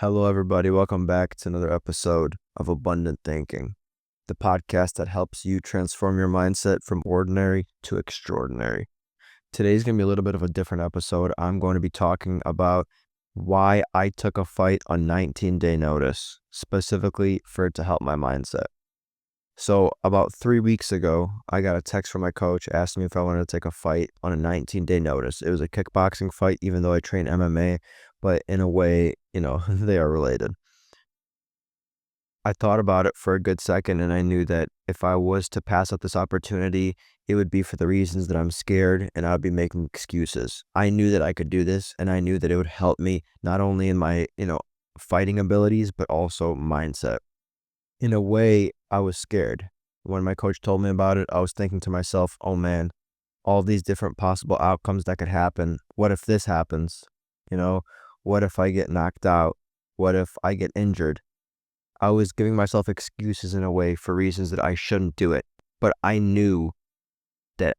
Hello, everybody. Welcome back to another episode of Abundant Thinking, the podcast that helps you transform your mindset from ordinary to extraordinary. Today's going to be a little bit of a different episode. I'm going to be talking about why I took a fight on 19-day notice, specifically for it to help my mindset. So about 3 weeks ago, I got a text from my coach asking me if I wanted to take a fight on a 19-day notice. It was a kickboxing fight, even though I train MMA, but in a way, they are related. I thought about it for a good second, and I knew that if I was to pass up this opportunity, it would be for the reasons that I'm scared and I'd be making excuses. I knew that I could do this, and I knew that it would help me not only in my, fighting abilities, but also mindset. In a way, I was scared. When my coach told me about it, I was thinking to myself, oh man, all these different possible outcomes that could happen. What if this happens? What if I get knocked out? What if I get injured? I was giving myself excuses in a way for reasons that I shouldn't do it. But I knew that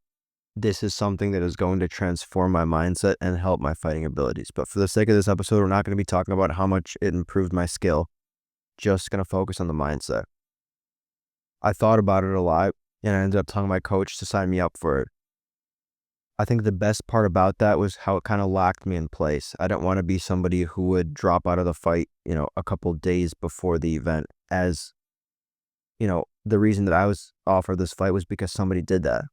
this is something that is going to transform my mindset and help my fighting abilities. But for the sake of this episode, we're not going to be talking about how much it improved my skill. Just going to focus on the mindset. I thought about it a lot, and I ended up telling my coach to sign me up for it. I think the best part about that was how it kind of locked me in place. I didn't want to be somebody who would drop out of the fight, a couple days before the event, as, the reason that I was offered this fight was because somebody did that.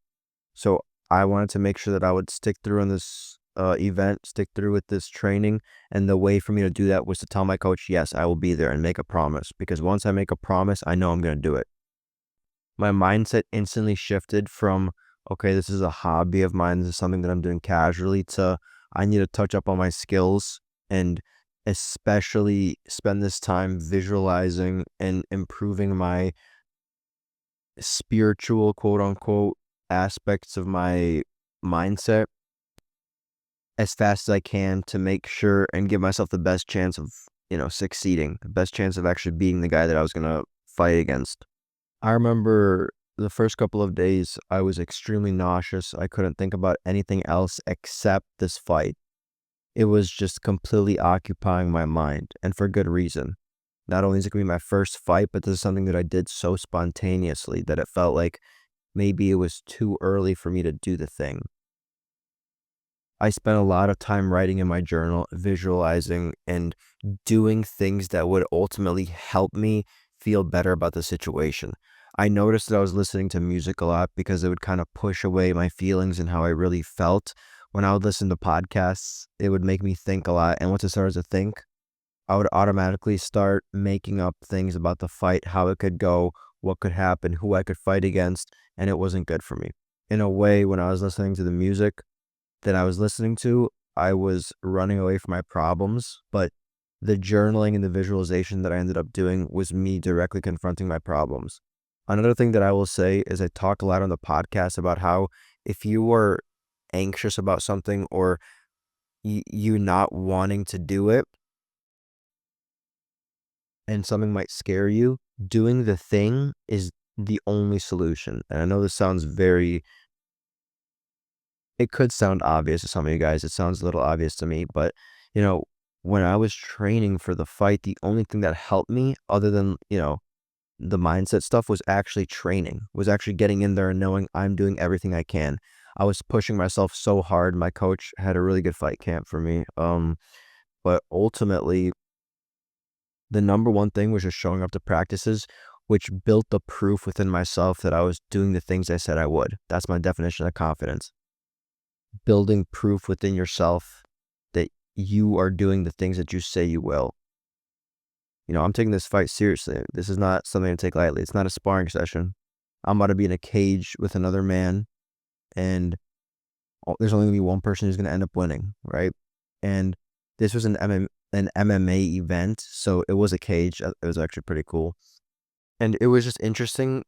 So I wanted to make sure that I would stick through in this event, stick through with this training. And the way for me to do that was to tell my coach, yes, I will be there, and make a promise. Because once I make a promise, I know I'm going to do it. My mindset instantly shifted from, okay, this is a hobby of mine, this is something that I'm doing casually, to I need to touch up on my skills and especially spend this time visualizing and improving my spiritual, quote unquote, aspects of my mindset as fast as I can to make sure and give myself the best chance of, succeeding, the best chance of actually being the guy that I was going to fight against. I remember the first couple of days, I was extremely nauseous. I couldn't think about anything else except this fight. It was just completely occupying my mind, and for good reason. Not only is it going to be my first fight, but this is something that I did so spontaneously that it felt like maybe it was too early for me to do the thing. I spent a lot of time writing in my journal, visualizing, and doing things that would ultimately help me feel better about the situation. I noticed that I was listening to music a lot because it would kind of push away my feelings and how I really felt. When I would listen to podcasts, it would make me think a lot. And once I started to think, I would automatically start making up things about the fight, how it could go, what could happen, who I could fight against, and it wasn't good for me. In a way, when I was listening to the music that I was listening to, I was running away from my problems, but the journaling and the visualization that I ended up doing was me directly confronting my problems. Another thing that I will say is I talk a lot on the podcast about how if you are anxious about something or you not wanting to do it and something might scare you, doing the thing is the only solution. And I know this sounds it could sound obvious to some of you guys. It sounds a little obvious to me, but when I was training for the fight, the only thing that helped me other than, the mindset stuff was actually training, was actually getting in there and knowing I'm doing everything I can. I was pushing myself so hard. My coach had a really good fight camp for me. But ultimately, the number one thing was just showing up to practices, which built the proof within myself that I was doing the things I said I would. That's my definition of confidence. Building proof within yourself that you are doing the things that you say you will. I'm taking this fight seriously. This is not something to take lightly. It's not a sparring session. I'm about to be in a cage with another man, and there's only going to be one person who's going to end up winning, right? And this was an MMA event, so it was a cage. It was actually pretty cool. And it was just interesting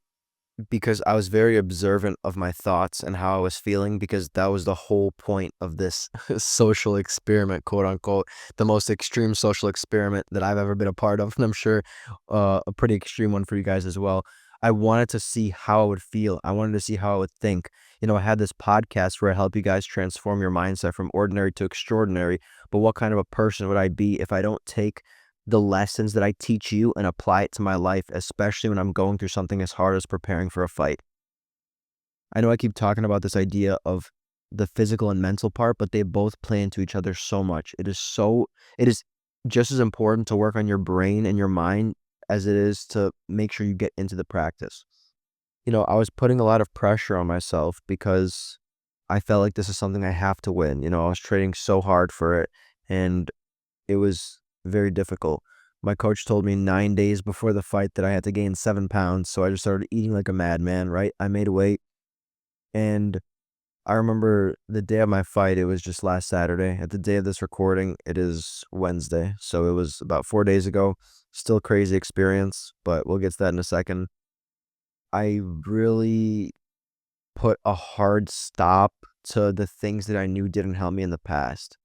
because I was very observant of my thoughts and how I was feeling, because that was the whole point of this social experiment, quote unquote, the most extreme social experiment that I've ever been a part of. And I'm sure a pretty extreme one for you guys as well. I wanted to see how I would feel. I wanted to see how I would think. I had this podcast where I help you guys transform your mindset from ordinary to extraordinary. But what kind of a person would I be if I don't take the lessons that I teach you and apply it to my life, especially when I'm going through something as hard as preparing for a fight. I know I keep talking about this idea of the physical and mental part, but they both play into each other so much. It is just as important to work on your brain and your mind as it is to make sure you get into the practice. I was putting a lot of pressure on myself because I felt like this is something I have to win. I was training so hard for it and it was very difficult. My coach told me 9 days before the fight that I had to gain 7 pounds. So I just started eating like a madman, right? I made weight. And I remember the day of my fight, it was just last Saturday. At the day of this recording, it is Wednesday. So it was about 4 days ago. Still crazy experience, but we'll get to that in a second. I really put a hard stop to the things that I knew didn't help me in the past.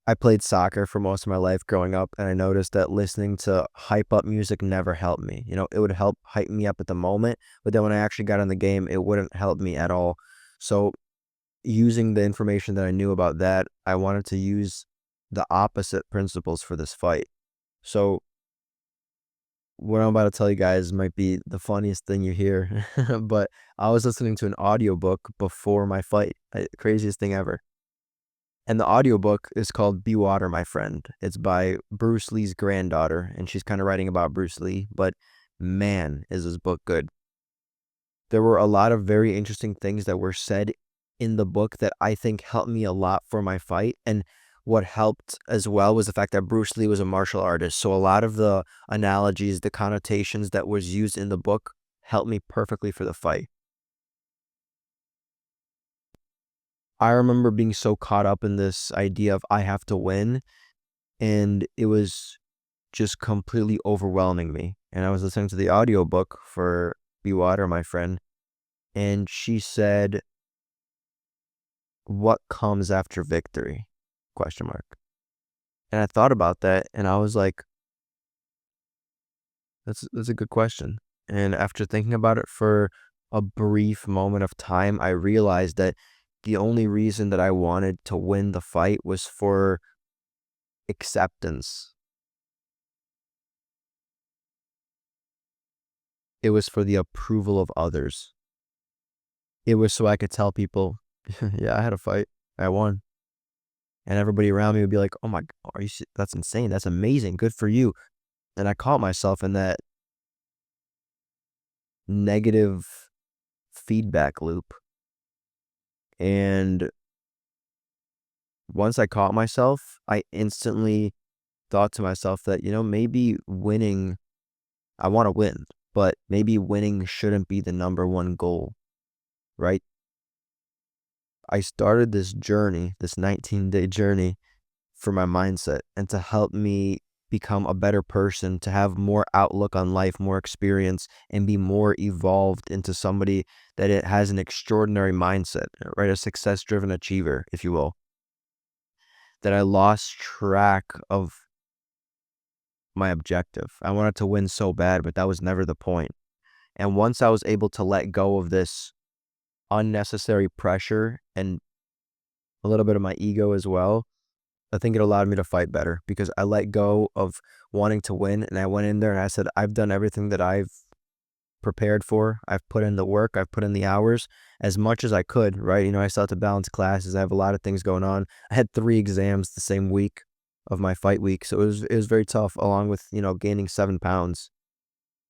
I played soccer for most of my life growing up, and I noticed that listening to hype up music never helped me. It would help hype me up at the moment, but then when I actually got in the game, it wouldn't help me at all. So, using the information that I knew about that, I wanted to use the opposite principles for this fight. So, what I'm about to tell you guys might be the funniest thing you hear, but I was listening to an audiobook before my fight. Craziest thing ever. And the audiobook is called Be Water, My Friend. It's by Bruce Lee's granddaughter, and she's kind of writing about Bruce Lee, but man, is this book good. There were a lot of very interesting things that were said in the book that I think helped me a lot for my fight. And what helped as well was the fact that Bruce Lee was a martial artist. So a lot of the analogies, the connotations that was used in the book helped me perfectly for the fight. I remember being so caught up in this idea of I have to win, and it was just completely overwhelming me. And I was listening to the audiobook for Be Water, My Friend, and she said, "What comes after victory?" Question mark. And I thought about that and I was like, that's a good question. And after thinking about it for a brief moment of time, I realized that the only reason that I wanted to win the fight was for acceptance. It was for the approval of others. It was so I could tell people, yeah, I had a fight. I won. And everybody around me would be like, "Oh my, are you, that's insane. That's amazing. Good for you." And I caught myself in that negative feedback loop. And once I caught myself, I instantly thought to myself that, maybe winning, I want to win, but maybe winning shouldn't be the number one goal, right? I started this journey, this 19-day journey for my mindset and to help me become a better person, to have more outlook on life, more experience, and be more evolved into somebody that it has an extraordinary mindset, right? A success-driven achiever, if you will. That I lost track of my objective. I wanted to win so bad, but that was never the point. And once I was able to let go of this unnecessary pressure and a little bit of my ego as well, I think it allowed me to fight better because I let go of wanting to win and I went in there and I said, I've done everything that I've prepared for. I've put in the work, I've put in the hours as much as I could, right? I still have to balance classes. I have a lot of things going on. I had 3 exams the same week of my fight week. So it was very tough along with, gaining 7 pounds.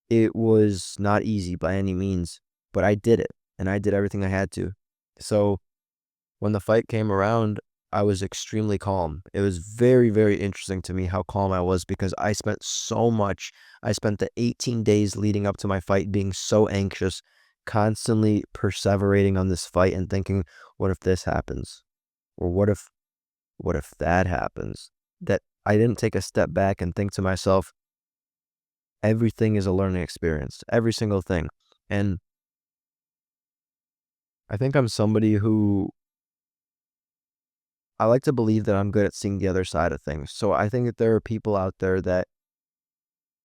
It was not easy by any means, but I did it and I did everything I had to. So when the fight came around, I was extremely calm. It was very, very interesting to me how calm I was because I spent the 18 days leading up to my fight being so anxious, constantly perseverating on this fight and thinking, what if this happens? Or what if that happens? That I didn't take a step back and think to myself, everything is a learning experience, every single thing. And I think I'm somebody who I like to believe that I'm good at seeing the other side of things. So I think that there are people out there that,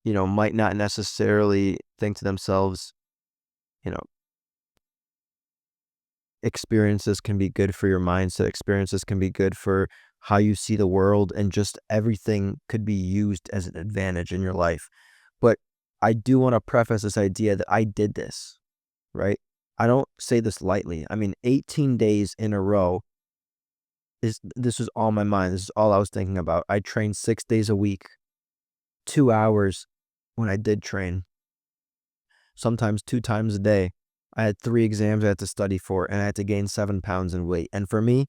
might not necessarily think to themselves, you know, experiences can be good for your mindset, experiences can be good for how you see the world, and just everything could be used as an advantage in your life. But I do want to preface this idea that I did this, right? I don't say this lightly. I mean, 18 days in a row this was all my mind. This is all I was thinking about. I trained 6 days a week, 2 hours when I did train, sometimes 2 times a day. I had 3 exams I had to study for, and I had to gain 7 pounds in weight. And for me,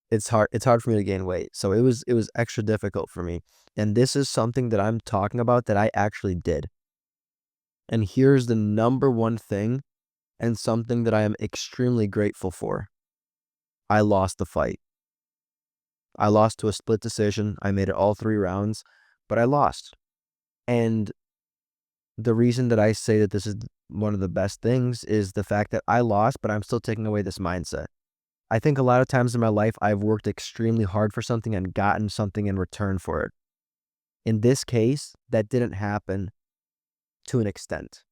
it's hard for me to gain weight. So it was extra difficult for me. And this is something that I'm talking about that I actually did. And here's the number one thing, and something that I am extremely grateful for. I lost the fight. I lost to a split decision. I made it all 3 rounds, but I lost. And the reason that I say that this is one of the best things is the fact that I lost, but I'm still taking away this mindset. I think a lot of times in my life, I've worked extremely hard for something and gotten something in return for it. In this case, that didn't happen to an extent.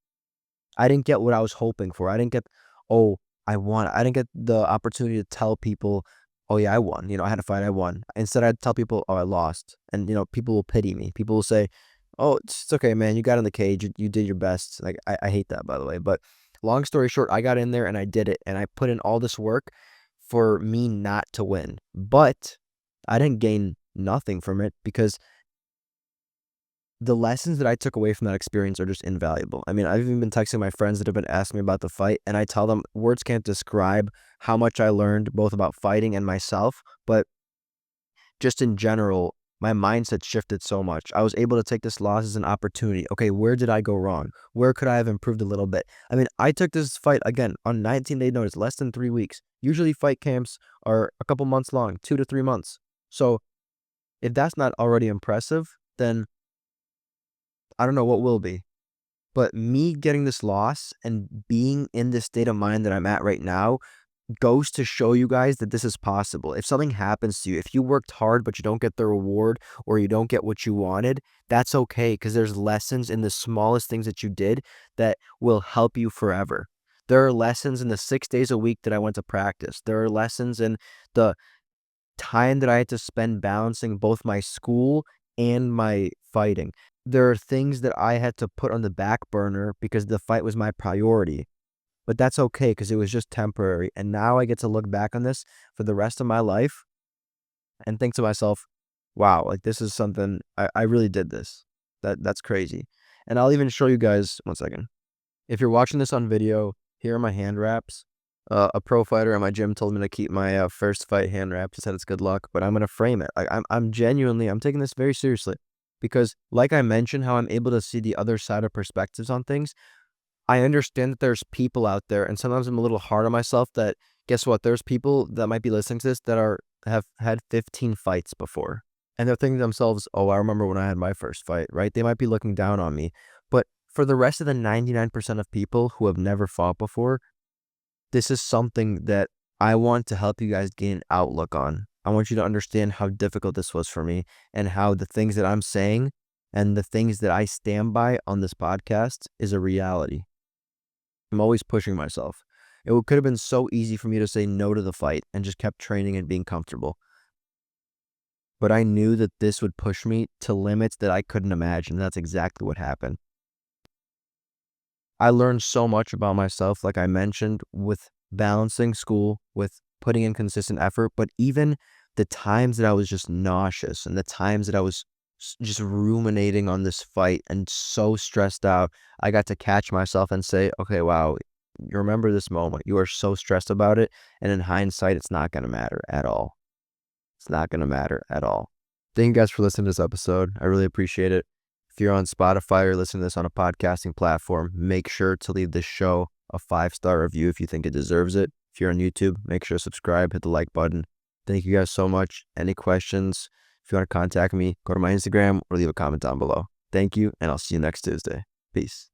I didn't get what I was hoping for. I didn't get, oh, I won. I didn't get the opportunity to tell people, oh yeah, I won. I had a fight, I won. Instead, I'd tell people, oh, I lost. And, people will pity me. People will say, oh, it's okay, man. You got in the cage. You did your best. Like, I hate that, by the way. But long story short, I got in there and I did it. And I put in all this work for me not to win. But I didn't gain nothing from it, because the lessons that I took away from that experience are just invaluable. I mean, I've even been texting my friends that have been asking me about the fight, and I tell them words can't describe how much I learned both about fighting and myself, but just in general, my mindset shifted so much. I was able to take this loss as an opportunity. Okay, where did I go wrong? Where could I have improved a little bit? I mean, I took this fight, again, on 19-day notice, less than 3 weeks. Usually fight camps are a couple months long, 2 to 3 months. So if that's not already impressive, then I don't know what will be. But me getting this loss and being in this state of mind that I'm at right now goes to show you guys that this is possible. If something happens to you, if you worked hard but you don't get the reward, or you don't get what you wanted, that's okay, because there's lessons in the smallest things that you did that will help you forever. There are lessons in the 6 days a week that I went to practice. There are lessons in the time that I had to spend balancing both my school and my fighting. There are things that I had to put on the back burner because the fight was my priority. But that's okay, because it was just temporary. And now I get to look back on this for the rest of my life and think to myself, wow, like, this is something, I really did this. That's crazy. And I'll even show you guys, one second. If you're watching this on video, here are my hand wraps. A pro fighter at my gym told me to keep my first fight hand wrapped. He said it's good luck, but I'm gonna frame it. I'm genuinely, I'm taking this very seriously, because, like I mentioned, how I'm able to see the other side of perspectives on things. I understand that there's people out there, and sometimes I'm a little hard on myself, that, guess what? There's people that might be listening to this that have had 15 fights before, and they're thinking to themselves, oh, I remember when I had my first fight, right? They might be looking down on me. But for the rest of the 99% of people who have never fought before, this is something that I want to help you guys gain outlook on. I want you to understand how difficult this was for me, and how the things that I'm saying and the things that I stand by on this podcast is a reality. I'm always pushing myself. Could have been so easy for me to say no to the fight and just kept training and being comfortable. But I knew that this would push me to limits that I couldn't imagine. That's exactly what happened. I learned so much about myself, like I mentioned, with balancing school, with putting in consistent effort, but even the times that I was just nauseous, and the times that I was just ruminating on this fight and so stressed out, I got to catch myself and say, okay, wow, you remember this moment. You are so stressed about it. And in hindsight, it's not going to matter at all. It's not going to matter at all. Thank you guys for listening to this episode. I really appreciate it. If you're on Spotify or listening to this on a podcasting platform, make sure to leave this show a 5-star review if you think it deserves it. If you're on YouTube, make sure to subscribe, hit the like button. Thank you guys so much. Any questions, if you want to contact me, go to my Instagram or leave a comment down below. Thank you, and I'll see you next Tuesday. Peace.